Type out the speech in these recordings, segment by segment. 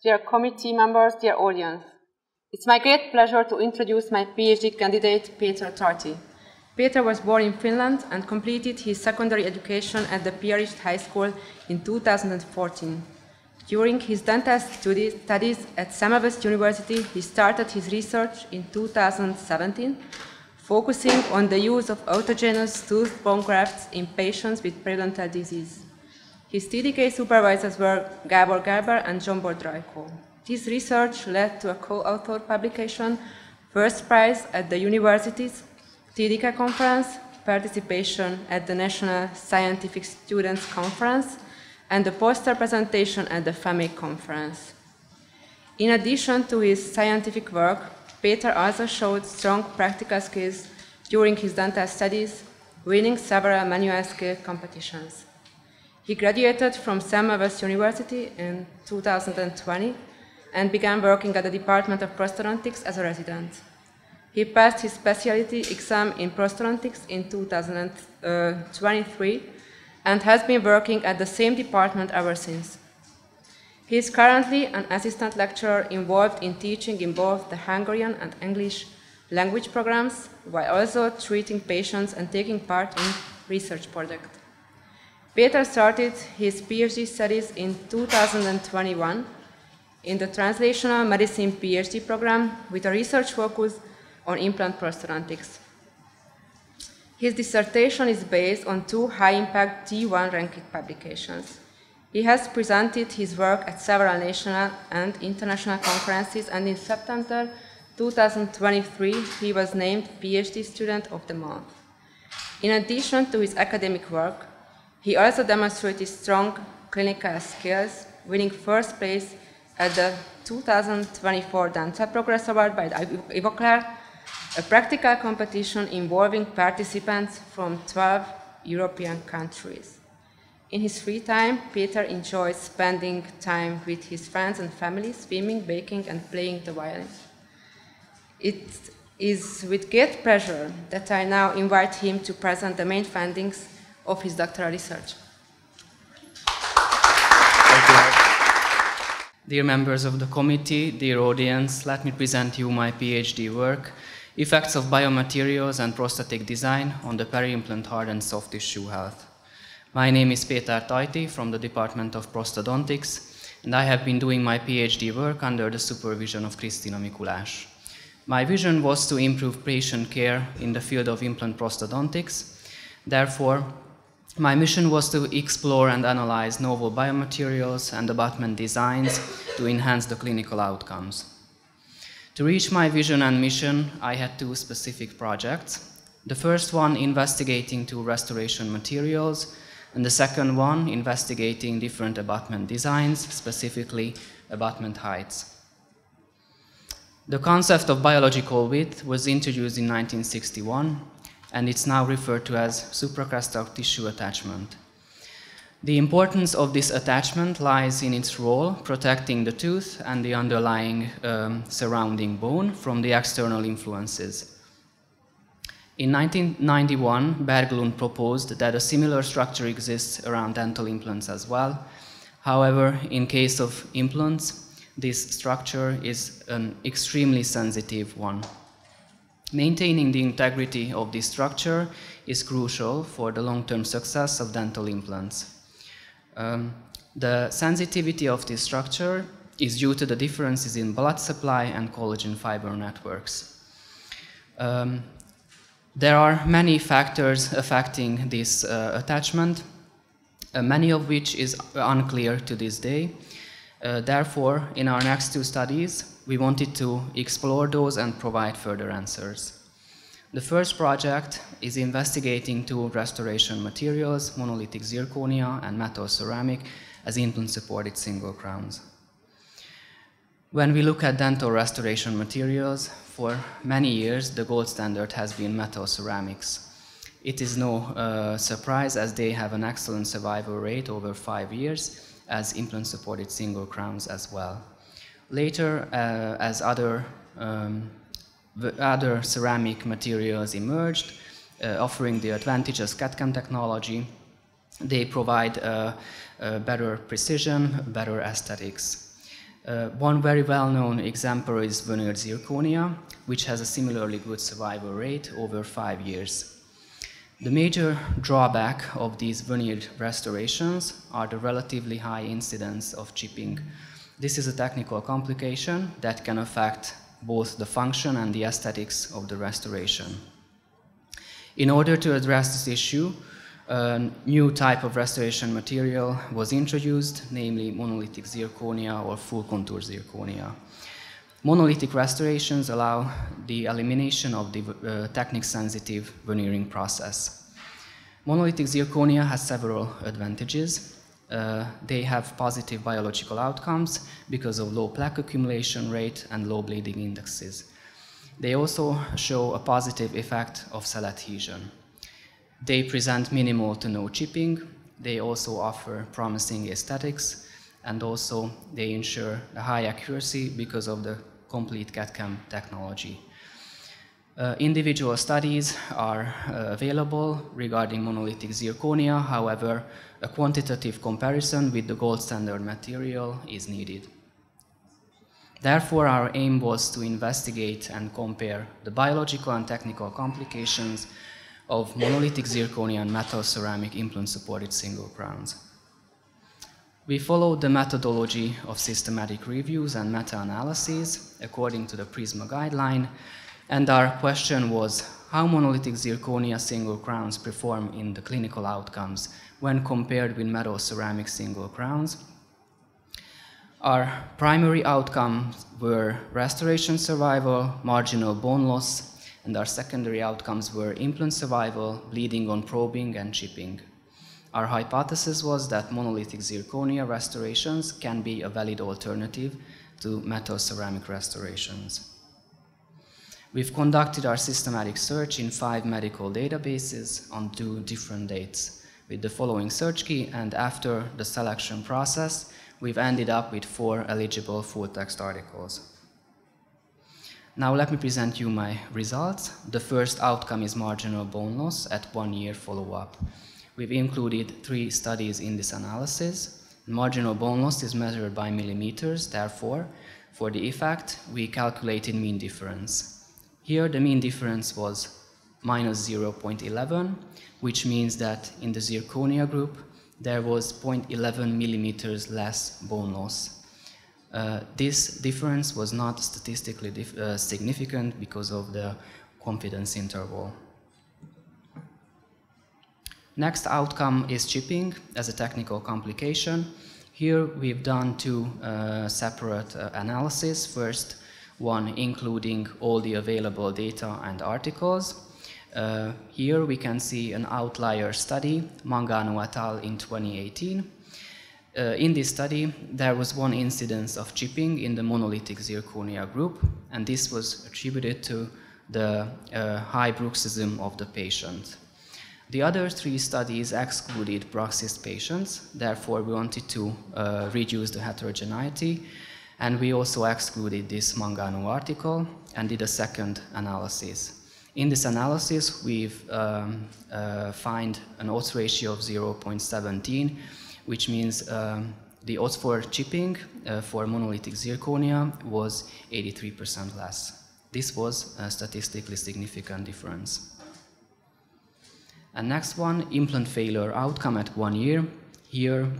dear committee members, dear audience. It's my great pleasure to introduce my PhD candidate, Péter Tajti. Péter was born in Finland and completed his secondary education at the Piarist High School in 2014. During his dental studies at Semmelweis University, he started his research in 2017, focusing on the use of autogenous toothed bone grafts in patients with periodontal disease. His TDK supervisors were Gábor Gábor and Zsombor Drajko. This research led to a co-author publication, first prize at the university's TDK conference, participation at the National Scientific Students Conference, and the poster presentation at the FAMIC conference. In addition to his scientific work, Péter also showed strong practical skills during his dental studies, winning several manual skill competitions. He graduated from Semmelweis University in 2020 and began working at the Department of Prosthodontics as a resident. He passed his specialty exam in Prosthodontics in 2023 and has been working at the same department ever since. He is currently an assistant lecturer involved in teaching in both the Hungarian and English language programs, while also treating patients and taking part in research projects. Péter started his PhD studies in 2021 in the Translational Medicine PhD program with a research focus on implant prosthodontics. His dissertation is based on 2 high-impact T1 ranked publications. He has presented his work at several national and international conferences, and in September 2023, he was named PhD Student of the Month. In addition to his academic work, he also demonstrated strong clinical skills, winning first place at the 2024 Dental Progress Award by Ivoclar, a practical competition involving participants from 12 European countries. In his free time, Péter enjoys spending time with his friends and family, swimming, baking, and playing the violin. It is with great pleasure that I now invite him to present the main findings of his doctoral research. Thank you. Dear members of the committee, dear audience, let me present you my PhD work, Effects of Biomaterials and Prosthetic Design on the Peri-implant Hard and Soft Tissue Health. My name is Péter Tajti from the Department of Prosthodontics, and I have been doing my PhD work under the supervision of Krisztina Mikulás. My vision was to improve patient care in the field of implant prosthodontics. Therefore, my mission was to explore and analyze novel biomaterials and abutment designs to enhance the clinical outcomes. To reach my vision and mission, I had 2 specific projects. The first one investigating 2 restoration materials, and the second one investigating different abutment designs, specifically abutment heights. The concept of biological width was introduced in 1961, and it's now referred to as supracrestal tissue attachment. The importance of this attachment lies in its role protecting the tooth and the underlying surrounding bone from the external influences. In 1991, Berglund proposed that a similar structure exists around dental implants as well. However, in case of implants, this structure is an extremely sensitive one. Maintaining the integrity of this structure is crucial for the long-term success of dental implants. The sensitivity of this structure is due to the differences in blood supply and collagen fiber networks. There are many factors affecting this attachment, many of which is unclear to this day. Therefore, in our next 2 studies, we wanted to explore those and provide further answers. The first project is investigating 2 restoration materials, monolithic zirconia and metal ceramic, as implant-supported single crowns. When we look at dental restoration materials, for many years the gold standard has been metal ceramics. It is no surprise, as they have an excellent survival rate over 5 years, as implant-supported single crowns as well. Later, as other ceramic materials emerged, offering the advantages CAD/CAM technology, they provide better precision, better aesthetics. One very well-known example is veneered zirconia, which has a similarly good survival rate over 5 years. The major drawback of these veneered restorations are the relatively high incidence of chipping. This is a technical complication that can affect both the function and the aesthetics of the restoration. In order to address this issue, a new type of restoration material was introduced, namely monolithic zirconia or full contour zirconia. Monolithic restorations allow the elimination of the technique-sensitive veneering process. Monolithic zirconia has several advantages. They have positive biological outcomes because of low plaque accumulation rate and low bleeding indexes. They also show a positive effect of cell adhesion. They present minimal to no chipping. They also offer promising aesthetics, and also they ensure a high accuracy because of the complete CAD/CAM technology. Individual studies are available regarding monolithic zirconia. However, a quantitative comparison with the gold standard material is needed. Therefore, our aim was to investigate and compare the biological and technical complications of monolithic zirconia and metal ceramic implant-supported single crowns. We followed the methodology of systematic reviews and meta-analyses according to the PRISMA guideline, and our question was how monolithic zirconia single crowns perform in the clinical outcomes when compared with metal ceramic single crowns. Our primary outcomes were restoration survival, marginal bone loss, and our secondary outcomes were implant survival, bleeding on probing, and chipping. Our hypothesis was that monolithic zirconia restorations can be a valid alternative to metal ceramic restorations. We've conducted our systematic search in 5 medical databases on 2 different dates with the following search key, and after the selection process, we've ended up with 4 eligible full-text articles. Now let me present you my results. The first outcome is marginal bone loss at 1 year follow-up. We've included 3 studies in this analysis. Marginal bone loss is measured by millimeters, therefore, for the effect, we calculated mean difference. Here, the mean difference was minus 0.11, which means that in the zirconia group, there was 0.11 millimeters less bone loss. This difference was not statistically significant because of the confidence interval. Next outcome is chipping as a technical complication. Here we've done 2 separate analyses. First one including all the available data and articles. Here we can see an outlier study, Mangano et al. In 2018. In this study, there was 1 incidence of chipping in the monolithic zirconia group, and this was attributed to the high bruxism of the patient. The other 3 studies excluded bruxist patients, therefore we wanted to reduce the heterogeneity, and we also excluded this Mangano article and did a second analysis. In this analysis, we've found an odds ratio of 0.17, which means the odds for chipping for monolithic zirconia was 83% less. This was a statistically significant difference. And next one, implant failure outcome at 1 year. Here,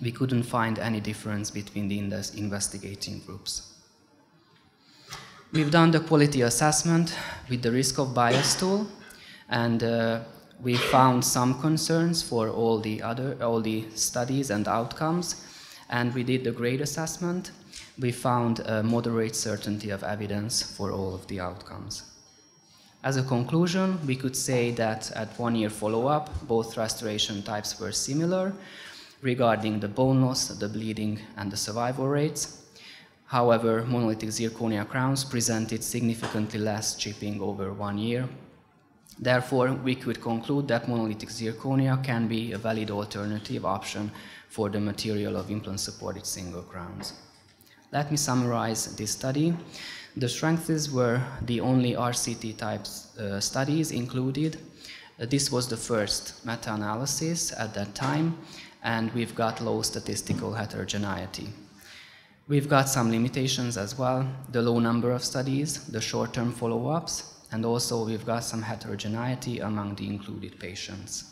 we couldn't find any difference between the investigating groups. We've done the quality assessment with the risk of bias tool, and we found some concerns for all the studies and outcomes, and we did the grade assessment. We found a moderate certainty of evidence for all of the outcomes. As a conclusion, we could say that at 1 year follow-up, both restoration types were similar regarding the bone loss, the bleeding, and the survival rates. However, monolithic zirconia crowns presented significantly less chipping over 1 year. Therefore, we could conclude that monolithic zirconia can be a valid alternative option for the material of implant-supported single crowns. Let me summarize this study. The strengths were the only RCT type studies included. This was the first meta-analysis at that time, and we've got low statistical heterogeneity. We've got some limitations as well, the low number of studies, the short-term follow-ups, and also we've got some heterogeneity among the included patients.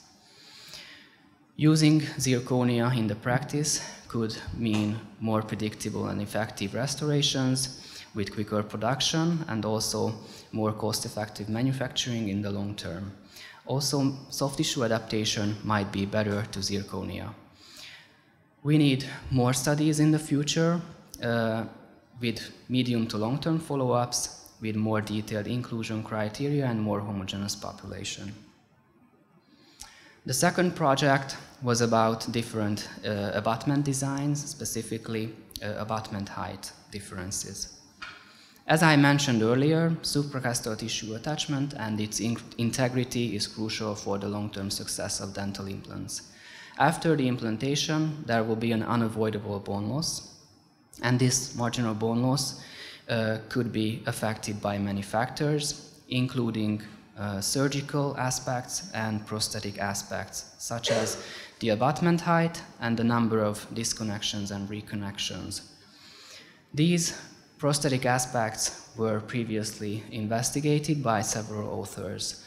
Using zirconia in the practice could mean more predictable and effective restorations with quicker production and also more cost-effective manufacturing in the long term. Also, soft tissue adaptation might be better to zirconia. We need more studies in the future with medium to long-term follow-ups, with more detailed inclusion criteria and more homogeneous population. The second project was about different abutment designs, specifically abutment height differences. As I mentioned earlier, supracrustal tissue attachment and its integrity is crucial for the long-term success of dental implants. After the implantation, there will be an unavoidable bone loss, and this marginal bone loss could be affected by many factors, including surgical aspects and prosthetic aspects, such as the abutment height and the number of disconnections and reconnections. These prosthetic aspects were previously investigated by several authors.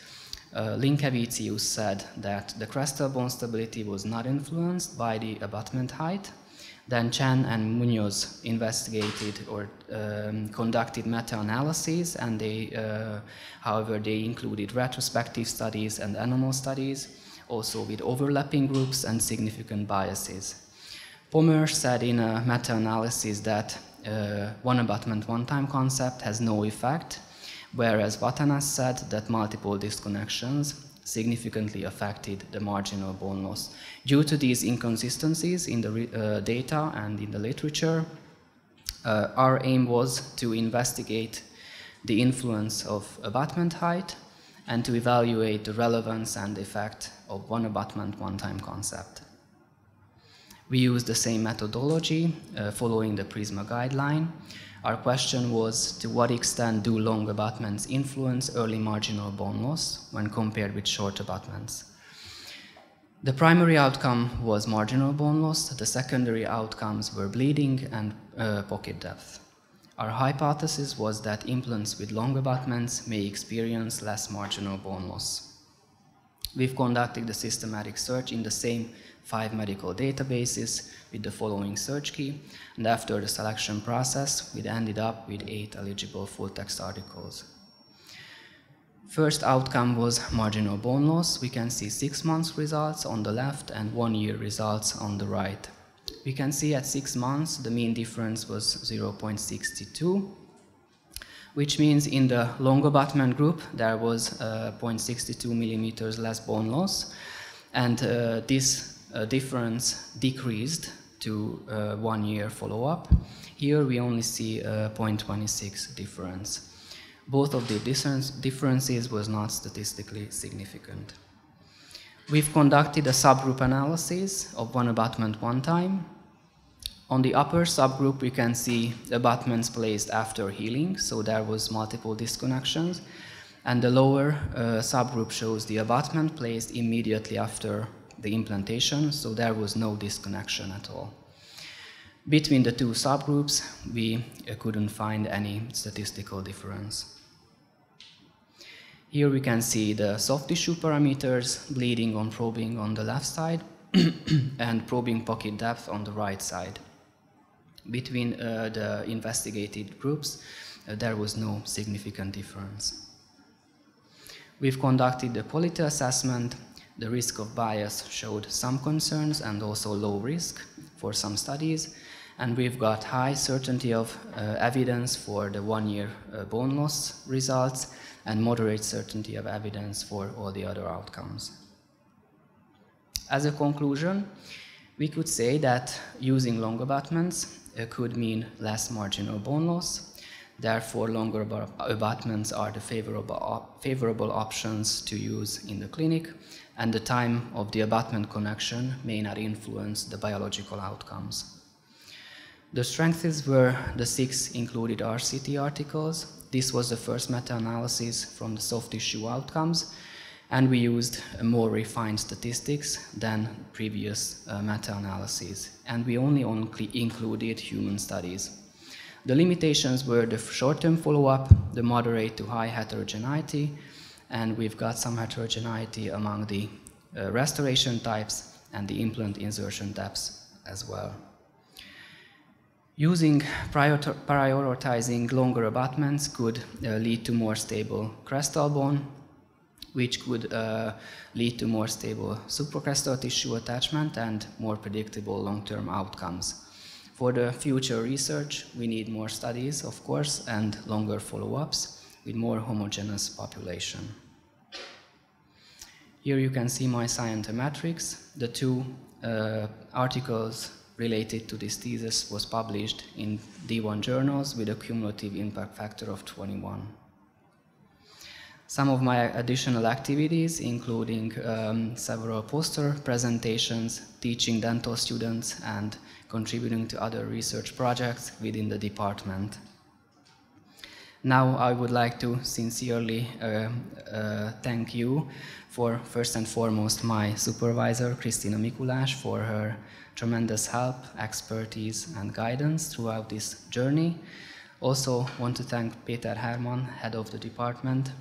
Linkevicius said that the crestal bone stability was not influenced by the abutment height. Then Chen and Munoz investigated or conducted meta-analyses, and however, they included retrospective studies and animal studies, also with overlapping groups and significant biases. Pommer said in a meta-analysis that one abutment, one-time concept has no effect, whereas Vatanas said that multiple disconnections significantly affected the marginal bone loss. Due to these inconsistencies in the data and in the literature, our aim was to investigate the influence of abutment height and to evaluate the relevance and effect of one abutment, one-time concept. We used the same methodology following the PRISMA guideline. Our question was, to what extent do long abutments influence early marginal bone loss when compared with short abutments? The primary outcome was marginal bone loss. The secondary outcomes were bleeding and pocket depth. Our hypothesis was that implants with long abutments may experience less marginal bone loss. We've conducted the systematic search in the same 5 medical databases with the following search key, and after the selection process, we ended up with 8 eligible full-text articles. First outcome was marginal bone loss. We can see 6 months results on the left and 1 year results on the right. We can see at 6 months the mean difference was 0.62, which means in the long abutment group there was 0.62 millimeters less bone loss, and this difference decreased to 1 year follow-up. Here we only see a 0.26 difference. Both of the differences was not statistically significant. We've conducted a subgroup analysis of one abutment one time. On the upper subgroup we can see abutments placed after healing, so there was multiple disconnections, and the lower subgroup shows the abutment placed immediately after the implantation, so there was no disconnection at all. Between the two subgroups, we couldn't find any statistical difference. Here we can see the soft tissue parameters, bleeding on probing on the left side and probing pocket depth on the right side. Between the investigated groups, there was no significant difference. We've conducted the quality assessment. The risk of bias showed some concerns and also low risk for some studies, and we've got high certainty of evidence for the 1 year bone loss results and moderate certainty of evidence for all the other outcomes. As a conclusion, we could say that using long abutments could mean less marginal bone loss. Therefore, longer abutments are the favorable options to use in the clinic, and the time of the abutment connection may not influence the biological outcomes. The strengths were the 6 included RCT articles. This was the first meta-analysis from the soft tissue outcomes, And we used more refined statistics than previous meta-analyses, and we only included human studies. The limitations were the short-term follow-up, the moderate to high heterogeneity, and we've got some heterogeneity among the restoration types and the implant insertion depths as well. Prioritizing longer abutments could lead to more stable crestal bone, which could lead to more stable supracrestal tissue attachment and more predictable long-term outcomes. For the future research, we need more studies, of course, and longer follow-ups with more homogeneous population. Here you can see my scientometrics. The two articles related to this thesis was published in D1 journals with a cumulative impact factor of 21. Some of my additional activities, including several poster presentations, teaching dental students, and contributing to other research projects within the department. Now I would like to sincerely thank you for, first and foremost, my supervisor, Kristina Mikulás, for her tremendous help, expertise, and guidance throughout this journey. Also want to thank Péter Hermann, head of the department,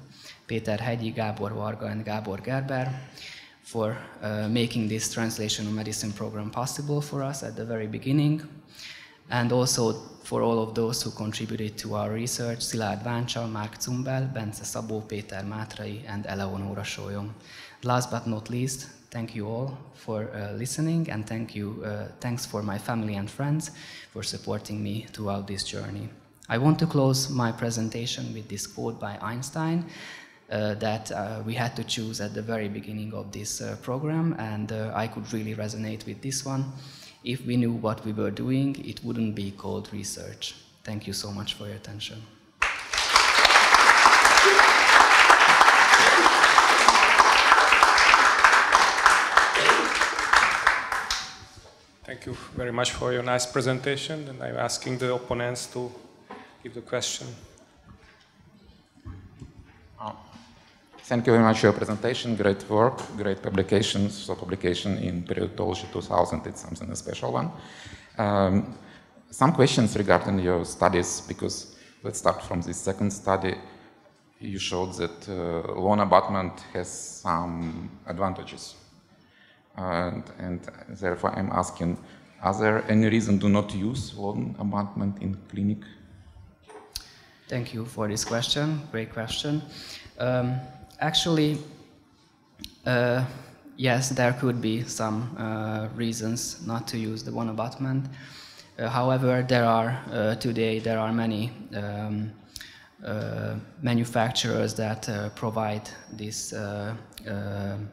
Péter Tajti, Gábor Varga, and Gábor Gerber for making this translational medicine program possible for us at the very beginning, and also for all of those who contributed to our research, Szilárd Váncsa, Mark Cumbel, Bence Szabó, Péter Mátrai, and Eleonora Sólyom. Last but not least, thank you all for listening, and thanks for my family and friends for supporting me throughout this journey. I want to close my presentation with this quote by Einstein that we had to choose at the very beginning of this program, and I could really resonate with this one. If we knew what we were doing, it wouldn't be called research. Thank you so much for your attention. Thank you very much for your nice presentation, and I'm asking the opponents to give the question. Thank you very much for your presentation. Great work, great publications. So publication in Periodontology 2000, it's something a special one. Some questions regarding your studies, because let's start from this second study. You showed that loan abutment has some advantages. And therefore I'm asking, are there any reason to not use loan abutment in clinic? Thank you for this question, great question. Actually, yes, there could be some reasons not to use the one abutment. However, today there are many manufacturers that provide this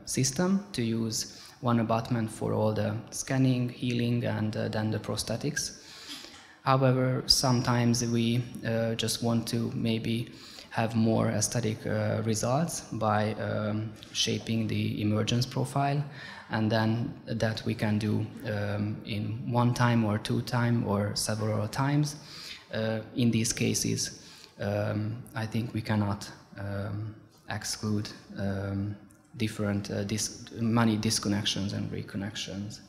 system to use one abutment for all the scanning, healing, and then the prosthetics. However, sometimes we just want to maybe have more aesthetic results by shaping the emergence profile, and then that we can do in one time or two times or several times. In these cases, I think we cannot exclude different many disconnections and reconnections.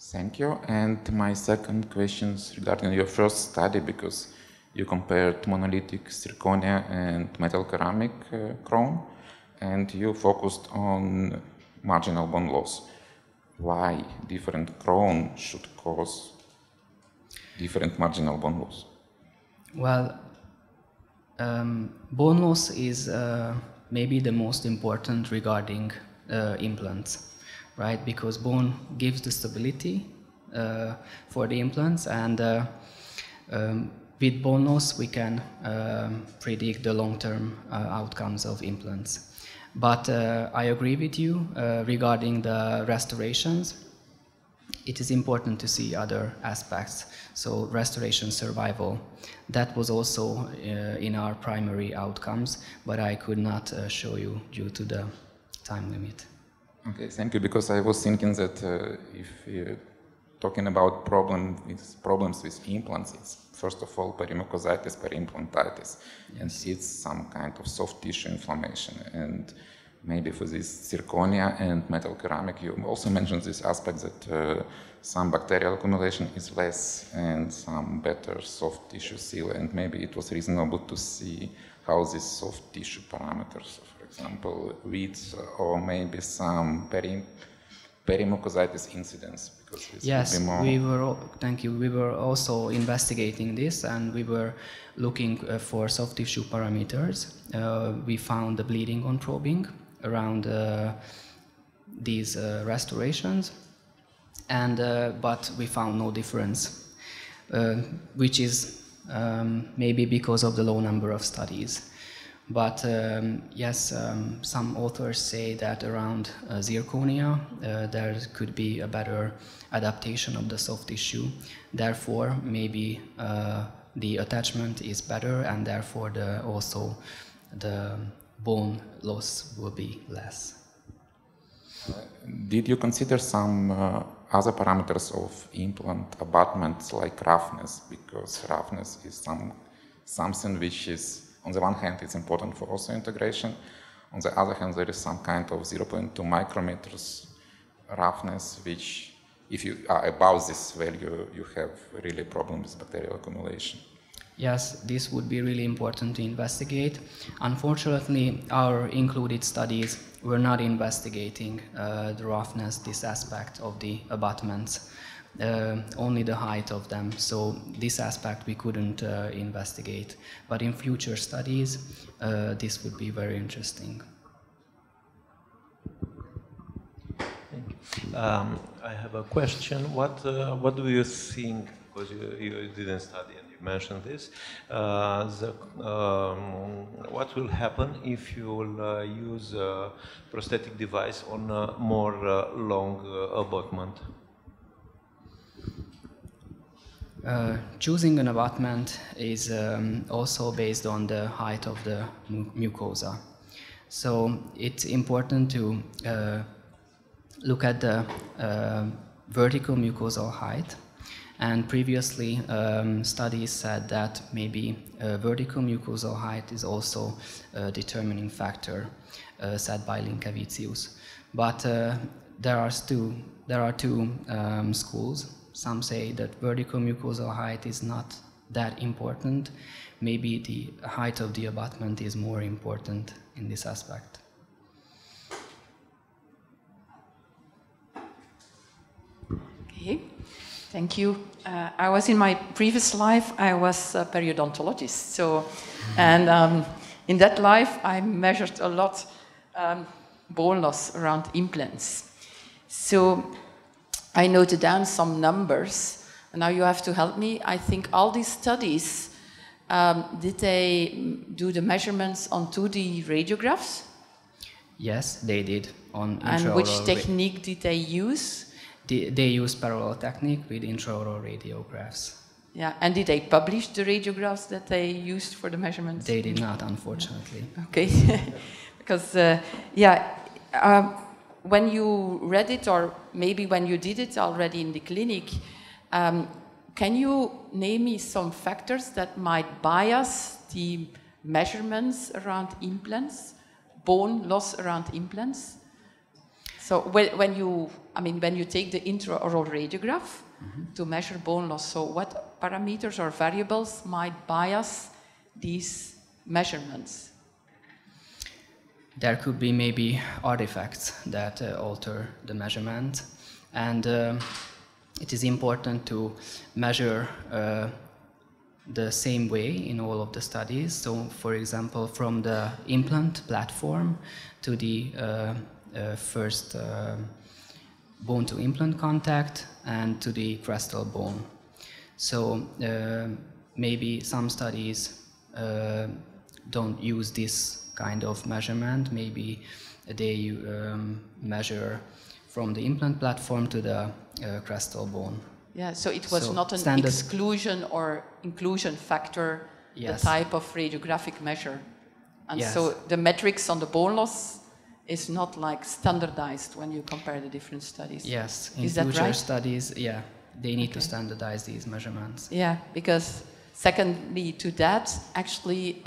Thank you. And my second question is regarding your first study, because you compared monolithic zirconia and metal ceramic crown, and you focused on marginal bone loss. Why different crown should cause different marginal bone loss? Well, bone loss is maybe the most important regarding implants, right? Because bone gives the stability for the implants, and with bone loss we can predict the long-term outcomes of implants. But I agree with you regarding the restorations. It is important to see other aspects. So restoration survival, that was also in our primary outcomes, but I could not show you due to the time limit. Okay, thank you, because I was thinking that if you talking about problems with implants, it's first of all peri-mucositis, peri-implantitis, and it's some kind of soft tissue inflammation. And maybe for this zirconia and metal ceramic, you also mentioned this aspect that some bacterial accumulation is less and some better soft tissue seal, and maybe it was reasonable to see how these soft tissue parameters, for example, width or maybe some peri-mucositis incidence. Yes, we were. Thank you. We were also investigating this, and we were looking for soft tissue parameters. We found the bleeding on probing around these restorations, and but we found no difference, which is maybe because of the low number of studies. But yes, some authors say that around zirconia there could be a better adaptation of the soft tissue. Therefore, maybe the attachment is better, and therefore also the bone loss will be less. Did you consider some other parameters of implant abutments like roughness? Because roughness is something which is, on the one hand, it's important for osseointegration. On the other hand, there is some kind of 0.2 micrometers roughness, which, if you are above this value, you have really problem with bacterial accumulation. Yes, this would be really important to investigate. Unfortunately, our included studies were not investigating the roughness, this aspect of the abutments, only the height of them. So this aspect we couldn't investigate. But in future studies, this would be very interesting. Thank you. I have a question. What do you think, because you didn't study and you mentioned this, what will happen if you will use a prosthetic device on a more long abutment? Choosing an abutment is also based on the height of the mucosa. So it's important to look at the vertical mucosal height. And previously, studies said that maybe vertical mucosal height is also a determining factor said by Linkevicius. But there are two schools. Some say that vertical mucosal height is not that important. Maybe the height of the abutment is more important in this aspect. Okay, thank you. I was in my previous life, I was a periodontologist. So, and in that life, I measured a lot bone loss around implants. So I noted down some numbers, and now you have to help me. I think all these studies, did they do the measurements on 2D radiographs? Yes, they did. And which technique did they use? They use parallel technique with intraoral radiographs. Yeah, and did they publish the radiographs that they used for the measurements? They did not, unfortunately. Okay, because, when you read it, or maybe when you did it already in the clinic, can you name me some factors that might bias the measurements around implants, bone loss around implants? So when you take the intraoral radiograph to measure bone loss, so what parameters or variables might bias these measurements? There could be maybe artifacts that alter the measurement, and it is important to measure the same way in all of the studies. So, for example, from the implant platform to the first bone-to-implant contact and to the crestal bone. So maybe some studies don't use this kind of measurement. Maybe they measure from the implant platform to the crestal bone. Yeah, so it was not an exclusion or inclusion factor, yes, the type of radiographic measure. And yes, so the metrics on the bone loss is not like standardized when you compare the different studies. Yes, in is that future right? studies, yeah, they need to standardize these measurements. Yeah, because secondly to that, actually,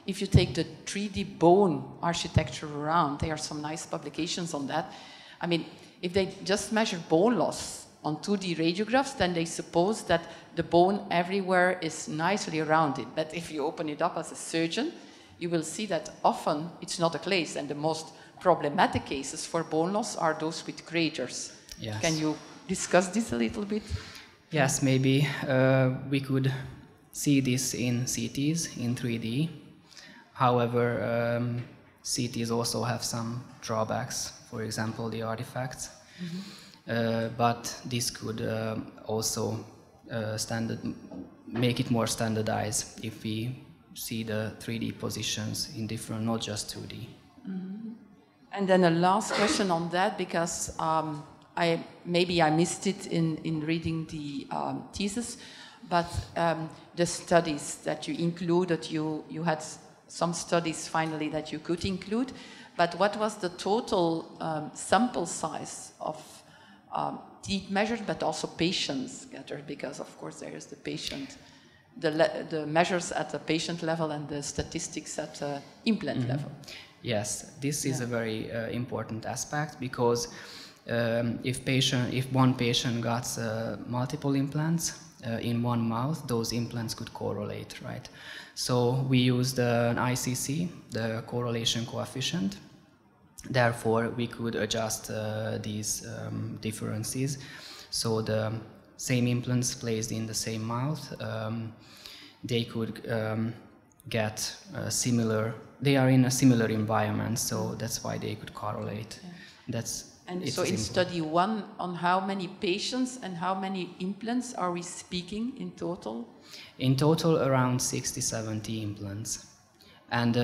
if you take the 3D bone architecture around, there are some nice publications on that. I mean, if they just measure bone loss on 2D radiographs, then they suppose that the bone everywhere is nicely rounded. But if you open it up as a surgeon, you will see that often it's not the case, and the most problematic cases for bone loss are those with craters. Yes. Can you discuss this a little bit? Yes, maybe we could see this in CTs, in 3D. However, CTs also have some drawbacks, for example, the artifacts. But this could also make it more standardized if we see the 3D positions in different, not just 2D. And then a last question on that, because maybe I missed it in reading the thesis, but the studies that you included, you had some studies finally that you could include, but what was the total sample size of teeth measured, but also patients gathered? Because of course there is the patient, the measures at the patient level and the statistics at the implant level. Yes, this is a very important aspect, because if one patient got multiple implants in one mouth, those implants could correlate, right? So we used an ICC, the correlation coefficient. Therefore, we could adjust these differences. So the same implants placed in the same mouth, they could get similar. They are in a similar environment, so that's why they could correlate. And so in study 1, on how many patients and how many implants are we speaking in total? In total, around 60-70 implants. And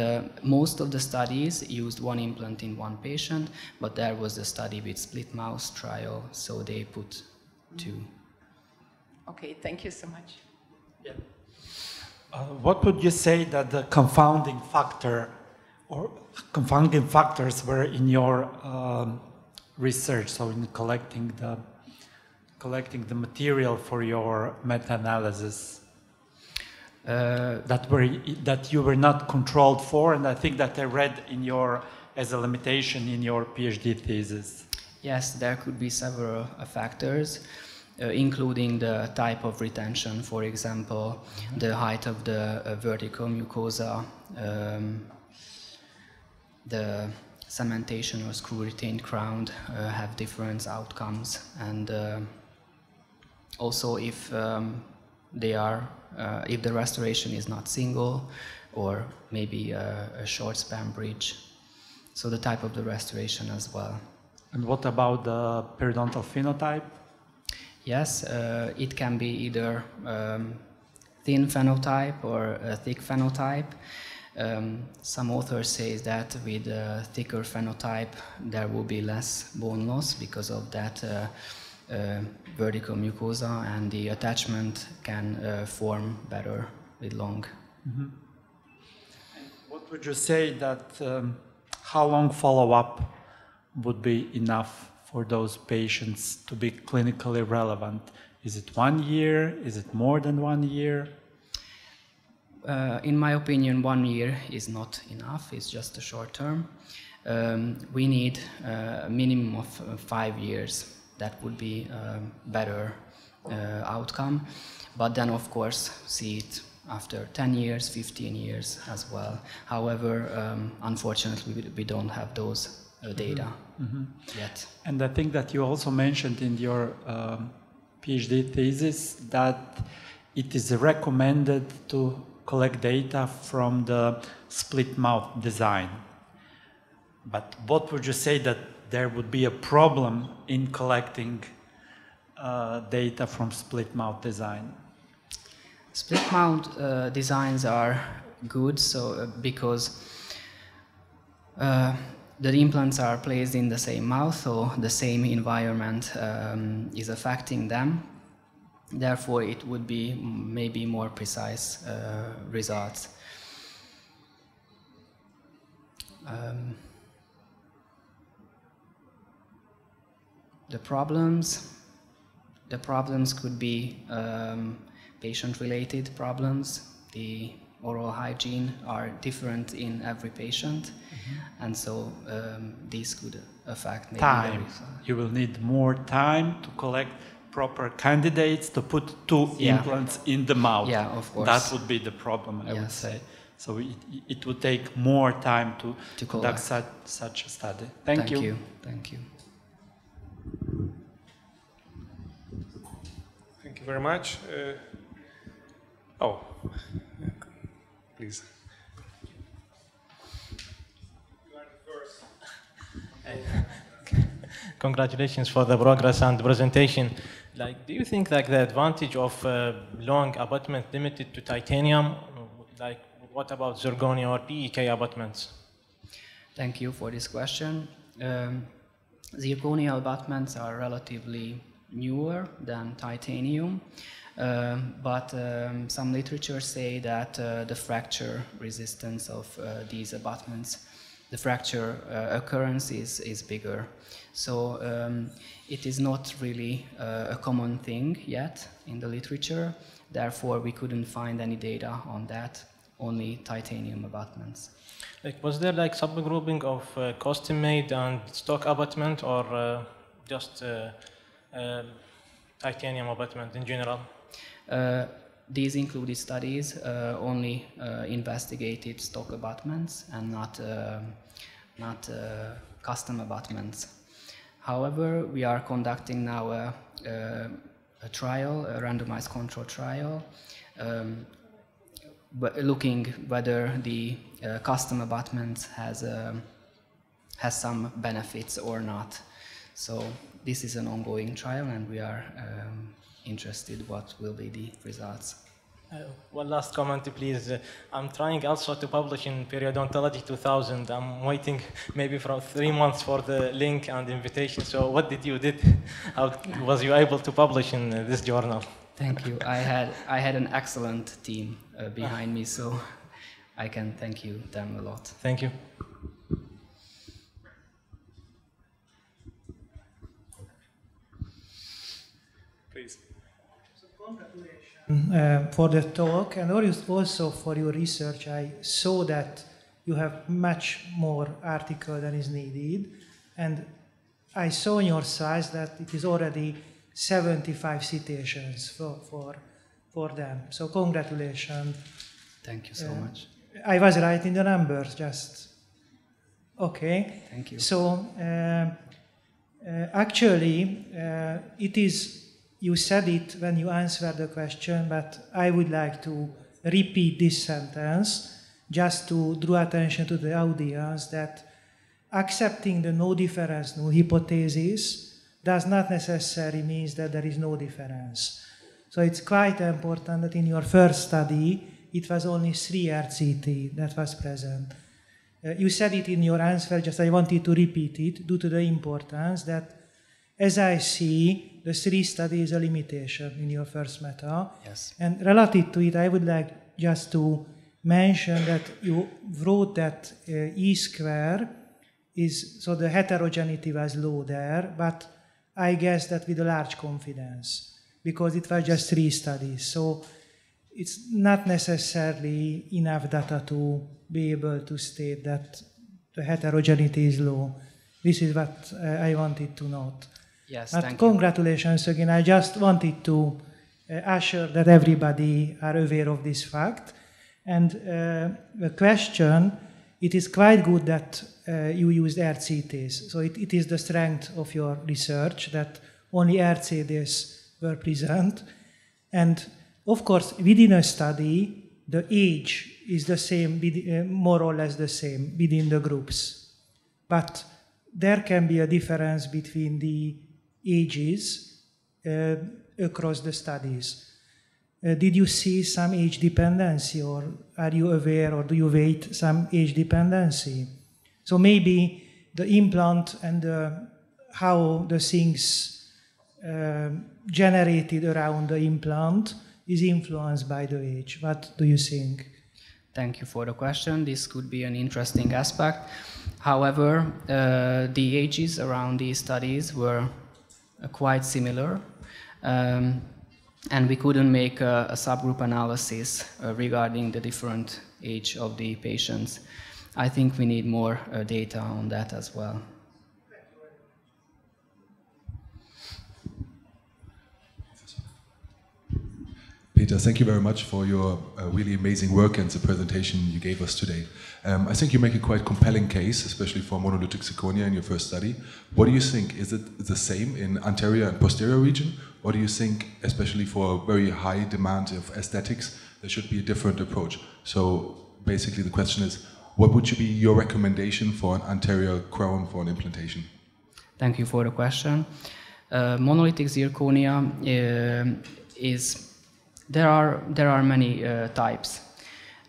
most of the studies used one implant in one patient, but there was a study with split mouth trial, so they put 2. Okay, thank you so much. Yeah. What would you say that the confounding factor or confounding factors were in your research, so in collecting the material for your meta-analysis that you were not controlled for, and I think that I read as a limitation in your PhD thesis? Yes, there could be several factors, including the type of retention, for example, the height of the vertical mucosa, the cementation or screw retained crown have different outcomes, and also if if the restoration is not single, or maybe a short span bridge, so the type of the restoration as well. And what about the periodontal phenotype? Yes, it can be either thin phenotype or a thick phenotype. Some authors say that with a thicker phenotype there will be less bone loss because of that vertical mucosa, and the attachment can form better with long. Mm-hmm. And what would you say that how long follow-up would be enough for those patients to be clinically relevant? Is it 1 year? Is it more than 1 year? In my opinion, 1 year is not enough. It's just a short term. We need a minimum of 5 years. That would be a better outcome. But then, of course, see it after 10 years, 15 years as well. However, unfortunately, we don't have those data yet. And I think that you also mentioned in your PhD thesis that it is recommended to collect data from the split mouth design. But what would you say that there would be a problem in collecting data from split mouth design? Split mouth designs are good, because the implants are placed in the same mouth, so the same environment is affecting them. Therefore, it would be maybe more precise results. The problems, the problems could be patient-related problems. The oral hygiene are different in every patient, and so these could affect maybe time. You will need more time to collect proper candidates to put two implants in the mouth. Yeah, of course. That would be the problem, I would say. So it would take more time to conduct such a study. Thank you. Thank you. Thank you very much. Please. You are the first. Congratulations for the progress and the presentation. Like, do you think like the advantage of long abutment limited to titanium? Like, what about zirconia or PEK abutments? Thank you for this question. Zirconia abutments are relatively newer than titanium, but some literature say that the fracture resistance of these abutments, the fracture occurrence is bigger. So it is not really a common thing yet in the literature. Therefore, we couldn't find any data on that, only titanium abutments. Like, was there like subgrouping of custom-made and stock abutment, or just titanium abutment in general? These included studies only investigated stock abutments and not custom abutments. However, we are conducting now a trial, a randomized control trial, looking whether the custom abutment has some benefits or not. So this is an ongoing trial, and we are interested what will be the results. One last comment, please. I'm trying also to publish in Periodontology 2000. I'm waiting maybe for 3 months for the link and invitation. So what did you do? How was you able to publish in this journal? Thank you. I had an excellent team behind me, so I can thank them a lot. Thank you. Please. So congratulations for the talk, and also for your research. I saw that you have much more article than is needed, and I saw in your slides that it is already 75 citations for them. So congratulations. Thank you so much. I was right in the numbers, just okay. Thank you. So actually, it is. You said it when you answered the question, but I would like to repeat this sentence just to draw attention to the audience that accepting the no difference, no hypothesis does not necessarily mean that there is no difference. So it's quite important that in your first study, it was only 3 RCT that was present. You said it in your answer, just I wanted to repeat it due to the importance that, as I see, the 3 study is a limitation in your first meta. Yes. And relative to it, I would like just to mention that you wrote that E square is, so the heterogeneity was low there, but I guess that with a large confidence, because it was just 3 studies. So it's not necessarily enough data to be able to state that the heterogeneity is low. This is what I wanted to note. Yes, but thank congratulations again. I just wanted to assure that everybody are aware of this fact. And the question, it is quite good that you used RCTs. So it is the strength of your research that only RCTs were present. And of course, within a study, the age is the same, more or less the same within the groups. But there can be a difference between the ages across the studies. Did you see some age dependency, or are you aware, or do you weight some age dependency? So maybe the implant and how the things generated around the implant is influenced by the age. What do you think? Thank you for the question. This could be an interesting aspect. However, the ages around these studies were quite similar, And we couldn't make a subgroup analysis regarding the different age of the patients. I think we need more data on that as well. Peter, thank you very much for your really amazing work and the presentation you gave us today. I think you make a quite compelling case, especially for monolithic zirconia in your first study. What do you think? Is it the same in anterior and posterior region? Or do you think, especially for a very high demand of aesthetics, there should be a different approach? So basically the question is, what would be your recommendation for an anterior crown for an implantation? Thank you for the question. Monolithic zirconia there are many types.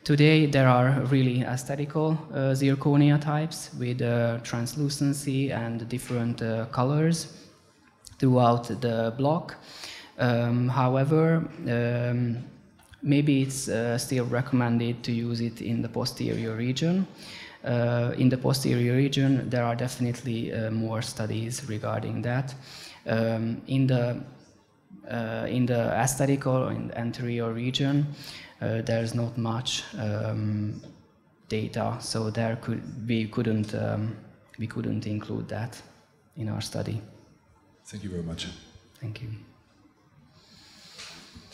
Today there are really aesthetical zirconia types with translucency and different colors throughout the block. However, maybe it's still recommended to use it in the posterior region. In the posterior region, there are definitely more studies regarding that. In the aesthetical and anterior region, there's not much data, so we couldn't include that in our study. Thank you very much. Thank you.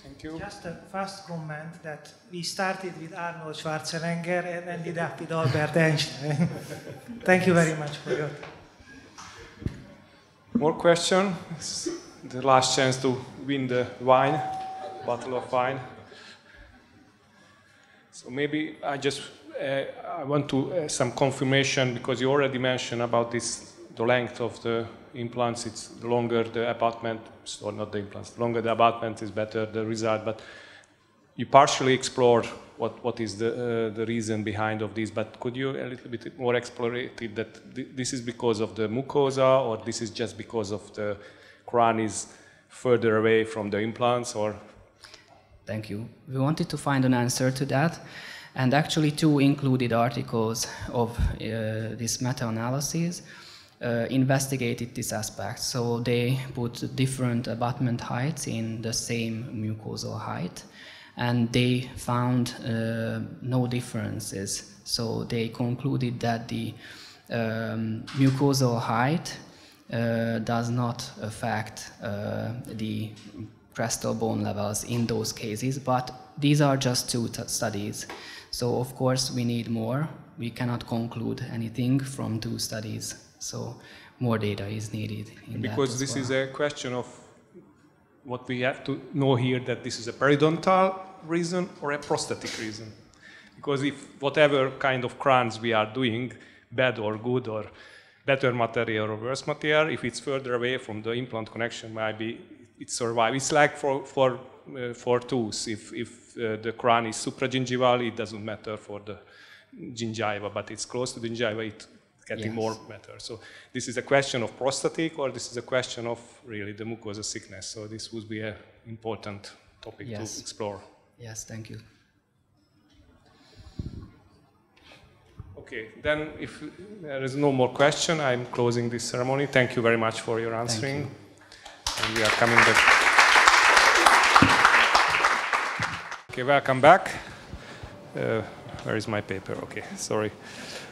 Thank you. Just a fast comment that we started with Arnold Schwarzenegger and ended up with Albert Einstein. Thank you very much for your. More questions? The last chance to win the wine, bottle of wine. So maybe I want to some confirmation, because you already mentioned about this, the length of the implants. It's the longer the abutment, or not the implants, the longer the abutment is better the result. But you partially explored what is the reason behind of this. But could you a little bit more explore it, that this is because of the mucosa, or this is just because of the crown is further away from the implants, or? Thank you. We wanted to find an answer to that, and actually 2 included articles of this meta-analyses investigated this aspect. So they put different abutment heights in the same mucosal height, and they found no differences. So they concluded that the mucosal height does not affect the crestal bone levels in those cases, but these are just 2 studies. So of course we need more. We cannot conclude anything from 2 studies. So more data is needed. Because this is a question of what we have to know here, that this is a periodontal reason or a prosthetic reason. Because if whatever kind of crowns we are doing, bad or good, or better material or worse material, if it's further away from the implant connection, maybe it survives. It's like for tooth. If the crown is supragingival, it doesn't matter for the gingiva, but it's close to the gingiva, it's getting more better. So this is a question of prosthetic, or this is a question of really the mucosa sickness. So this would be an important topic to explore. Yes, thank you. Okay, then if there is no more question, I'm closing this ceremony. Thank you very much for your answering. And we are coming back. Okay, welcome back. Where is my paper? Okay, sorry.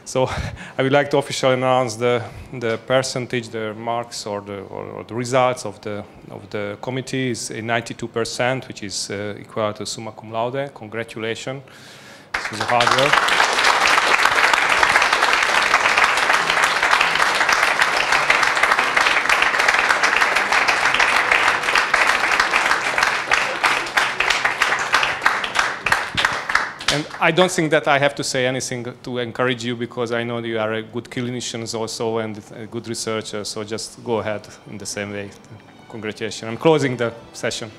So I would like to officially announce the percentage, the marks, or the results of the committee is 92%, which is equal to summa cum laude. Congratulations. This was a hard work. And I don't think that I have to say anything to encourage you, because I know you are a good clinicians also and a good researcher, so just go ahead in the same way. Congratulations. I'm closing the session.